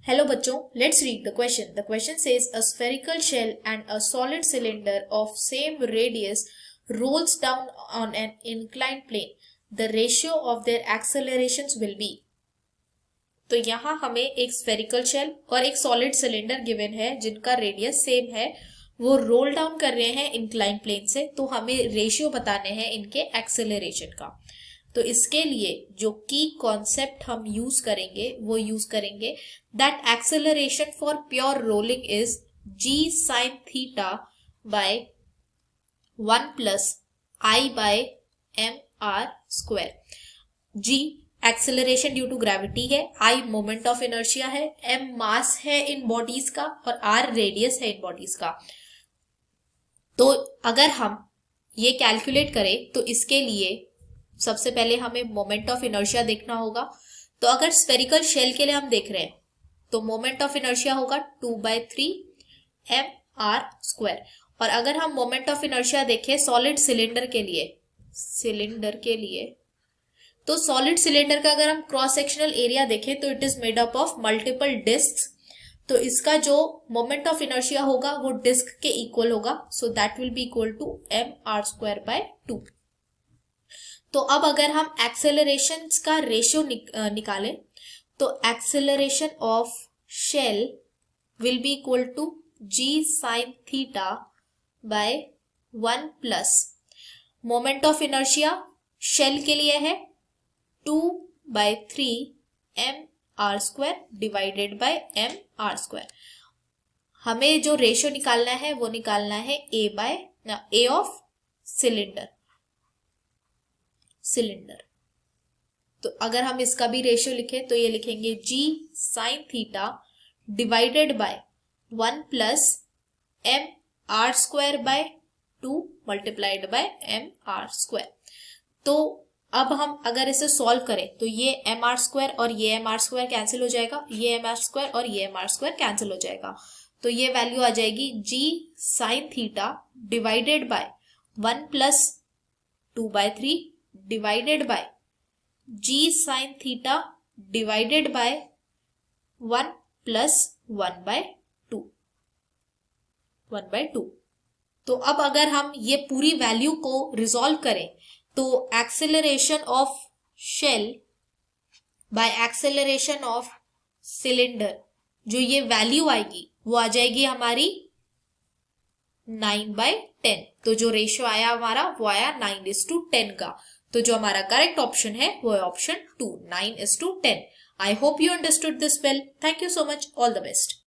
Hello बच्चों, let's read the question. The question says a spherical shell and a solid cylinder of same radius rolls down on an inclined plane. The ratio of their accelerations will be. तो यहाँ हमें एक spherical shell और एक solid cylinder given है जिनका radius same है, वो रोल डाउन कर रहे हैं इंक्लाइन प्लेन से, तो हमें रेशियो बताने हैं इनके एक्सेलरेशन का। तो इसके लिए जो की कॉन्सेप्ट हम यूज करेंगे वो यूज करेंगे that acceleration for pure rolling is g sin theta by 1 plus i by m r square. g acceleration due to gravity है, i मोमेंट ऑफ इनर्शिया है, m मास है इन बॉडीज का और r radius है in bodies का। तो अगर हम ये कैलकुलेट करें तो इसके लिए सबसे पहले हमें मोमेंट ऑफ इनर्शिया देखना होगा। तो अगर स्फेरिकल शेल के लिए हम देख रहे हैं तो मोमेंट ऑफ इनर्शिया होगा 2/3 mr स्क्वायर। और अगर हम मोमेंट ऑफ इनर्शिया देखें सॉलिड सिलेंडर के लिए तो सॉलिड सिलेंडर का अगर हम क्रॉस सेक्शनल एरिया देखें तो it is made up of multiple discs. तो इसका जो मोमेंट ऑफ इनर्शिया होगा वो डिस्क के इक्वल होगा, so that will be equal to mr square by 2। तो अब अगर हम एक्सेलरेशन का रेशियो निकालें तो acceleration of shell will be equal to g sin theta by 1 plus moment of inertia shell के लिए है 2/3 mr square divided by mr square. हमें जो रेशियो निकालना है वो निकालना है a ऑफ सिलेंडर। तो अगर हम इसका भी रेशियो लिखें तो ये लिखेंगे g sin theta divided by 1 plus mr square by 2 multiplied by mr square. तो अब हम अगर इसे सॉल्व करें तो ये mr स्क्वायर और ये mr स्क्वायर कैंसिल हो जाएगा, ये mr स्क्वायर और ये mr स्क्वायर कैंसिल हो जाएगा। तो ये वैल्यू आ जाएगी g sin theta divided by 1 plus 2/3 divided by g sin theta divided by 1 plus 1/2। तो अब अगर हम ये पूरी वैल्यू को रिजॉल्व करें तो acceleration of shell by acceleration of cylinder जो ये वैल्यू आएगी वो आ जाएगी हमारी 9/10। तो जो रेशियो आया हमारा वो आया 9:10 का। तो जो हमारा करेक्ट ऑप्शन है वो है option 2, 9:10। I hope you understood this well. Thank you so much, all the best.